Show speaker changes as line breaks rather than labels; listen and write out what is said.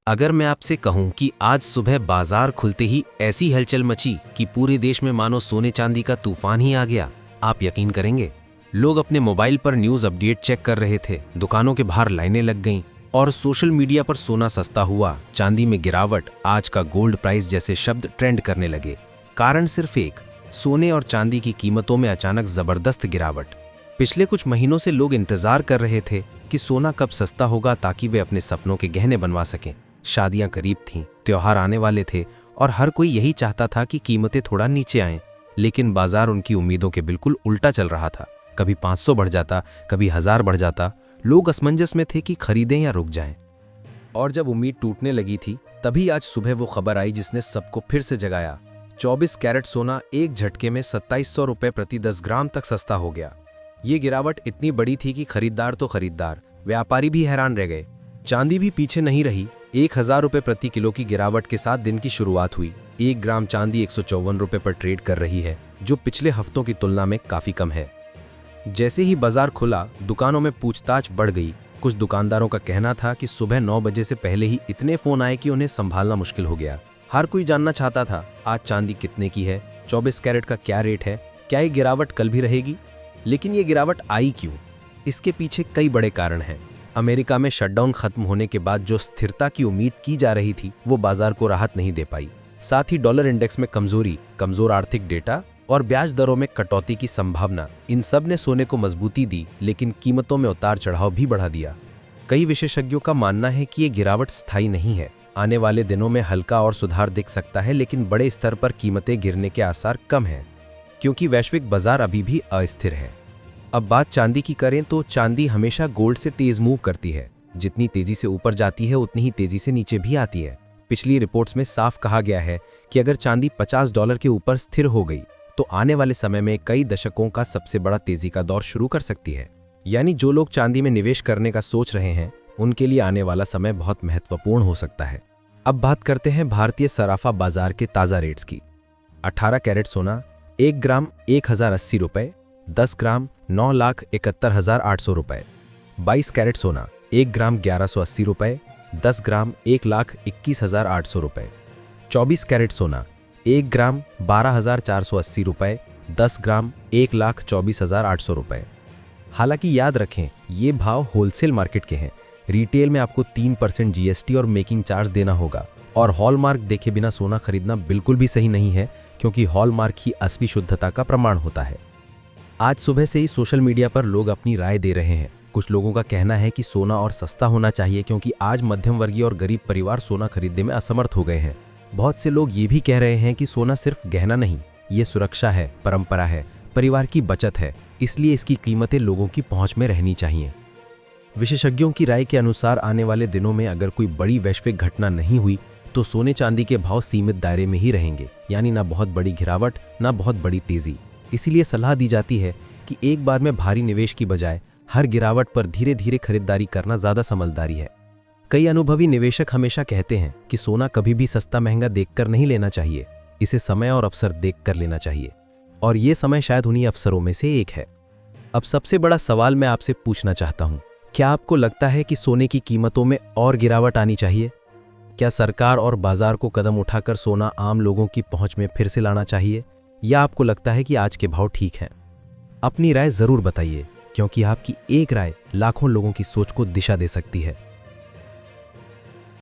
अगर मैं आपसे कहूं कि आज सुबह बाजार खुलते ही ऐसी हलचल मची कि पूरे देश में मानो सोने चांदी का तूफान ही आ गया, आप यकीन करेंगे? लोग अपने मोबाइल पर न्यूज़ अपडेट चेक कर रहे थे, दुकानों के बाहर लाइनें लग गईं और सोशल मीडिया पर सोना सस्ता हुआ, चांदी में गिरावट, आज का गोल्ड प्राइस जैसे शब्द ट्रेंड करने लगे। कारण सिर्फ एक, सोने और चांदी की कीमतों में अचानक जबरदस्त गिरावट। पिछले कुछ महीनों से लोग इंतजार कर रहे थे कि सोना कब सस्ता होगा ताकि वे अपने सपनों के गहने बनवा सकें। शादियां करीब थीं, त्योहार आने वाले थे और हर कोई यही चाहता था कि कीमतें थोड़ा नीचे आएं। लेकिन बाजार उनकी उम्मीदों के बिल्कुल उल्टा चल रहा था। कभी 500 बढ़ जाता, कभी 1000 बढ़ जाता। लोग असमंजस में थे कि खरीदें या रुक जाएं। और जब उम्मीद टूटने लगी थी, तभी आज सुबह वो खबर आई जिसने सबको फिर से जगाया। 24 कैरेट सोना एक झटके में 2700 रुपये प्रति 10 ग्राम तक सस्ता हो गया। ये गिरावट इतनी बड़ी थी कि खरीदार तो खरीदार, व्यापारी भी हैरान रह गए। चांदी भी पीछे नहीं रही। 1000 रुपये प्रति किलो की गिरावट के साथ दिन की शुरुआत हुई। 1 ग्राम चांदी 154 रुपये पर ट्रेड कर रही है, जो पिछले हफ्तों की तुलना में काफी कम है। जैसे ही बाजार खुला, दुकानों में पूछताछ बढ़ गई। कुछ दुकानदारों का कहना था कि सुबह 9 बजे से पहले ही इतने फोन आए कि उन्हें संभालना मुश्किल हो गया। हर कोई जानना चाहता था, आज चांदी कितने की है, 24 कैरेट का क्या रेट है, क्या ये गिरावट कल भी रहेगी? लेकिन ये गिरावट आई क्यों? इसके पीछे कई बड़े कारण हैं। अमेरिका में शटडाउन खत्म होने के बाद जो स्थिरता की उम्मीद की जा रही थी, वो बाजार को राहत नहीं दे पाई। साथ ही डॉलर इंडेक्स में कमजोरी, कमजोर आर्थिक डेटा और ब्याज दरों में कटौती की संभावना, इन सब ने सोने को मजबूती दी, लेकिन कीमतों में उतार चढ़ाव भी बढ़ा दिया। कई विशेषज्ञों का मानना है कि ये गिरावट स्थायी नहीं है। आने वाले दिनों में हल्का और सुधार दिख सकता है, लेकिन बड़े स्तर पर कीमतें गिरने के आसार कम हैं, क्योंकि वैश्विक बाजार अभी भी अस्थिर है। अब बात चांदी की करें तो चांदी हमेशा गोल्ड से तेज मूव करती है। जितनी तेजी से ऊपर जाती है, उतनी ही तेजी से नीचे भी आती है। पिछली रिपोर्ट्स में साफ कहा गया है कि अगर चांदी $50 के ऊपर स्थिर हो गई, तो आने वाले समय में कई दशकों का सबसे बड़ा तेजी का दौर शुरू कर सकती है। यानी जो लोग चांदी में निवेश करने का सोच रहे हैं, उनके लिए आने वाला समय बहुत महत्वपूर्ण हो सकता है। अब बात करते हैं भारतीय सराफा बाजार के ताज़ा रेट्स की। 18 कैरेट सोना 1 ग्राम 1080 रुपये, 10 ग्राम 9,71,800 रुपये। 22 कैरेट सोना 1 ग्राम 1180 रुपये, 10 ग्राम 1,21,800 रुपये। 24 कैरेट सोना 1 ग्राम 12,480 रुपये, 10 ग्राम 1,24,800 रुपये। हालांकि याद रखें, ये भाव होलसेल मार्केट के हैं। रिटेल में आपको 3% जीएसटी और मेकिंग चार्ज देना होगा। और हॉलमार्क देखे बिना सोना खरीदना बिल्कुल भी सही नहीं है, क्योंकि हॉलमार्क ही असली शुद्धता का प्रमाण होता है। आज सुबह से ही सोशल मीडिया पर लोग अपनी राय दे रहे हैं। कुछ लोगों का कहना है कि सोना और सस्ता होना चाहिए, क्योंकि आज मध्यम वर्गीय और गरीब परिवार सोना खरीदने में असमर्थ हो गए हैं। बहुत से लोग ये भी कह रहे हैं कि सोना सिर्फ गहना नहीं, ये सुरक्षा है, परंपरा है, परिवार की बचत है, इसलिए इसकी कीमतें लोगों की पहुंच में रहनी चाहिए। विशेषज्ञों की राय के अनुसार आने वाले दिनों में अगर कोई बड़ी वैश्विक घटना नहीं हुई, तो सोने चांदी के भाव सीमित दायरे में ही रहेंगे, यानी ना बहुत बड़ी गिरावट, ना बहुत बड़ी तेजी। इसीलिए सलाह दी जाती है कि एक बार में भारी निवेश की बजाय हर गिरावट पर धीरे धीरे खरीदारी करना ज्यादा समझदारी है। कई अनुभवी निवेशक हमेशा कहते हैं कि सोना कभी भी सस्ता महंगा देखकर नहीं लेना चाहिए, इसे समय और अवसर देखकर लेना चाहिए। और ये समय शायद उन्हीं अवसरों में से एक है। अब सबसे बड़ा सवाल मैं आपसे पूछना चाहता हूँ, क्या आपको लगता है कि सोने की कीमतों में और गिरावट आनी चाहिए? क्या सरकार और बाजार को कदम उठाकर सोना आम लोगों की पहुंच में फिर से लाना चाहिए, या आपको लगता है कि आज के भाव ठीक हैं? अपनी राय जरूर बताइए, क्योंकि आपकी एक राय लाखों लोगों की सोच को दिशा दे सकती है।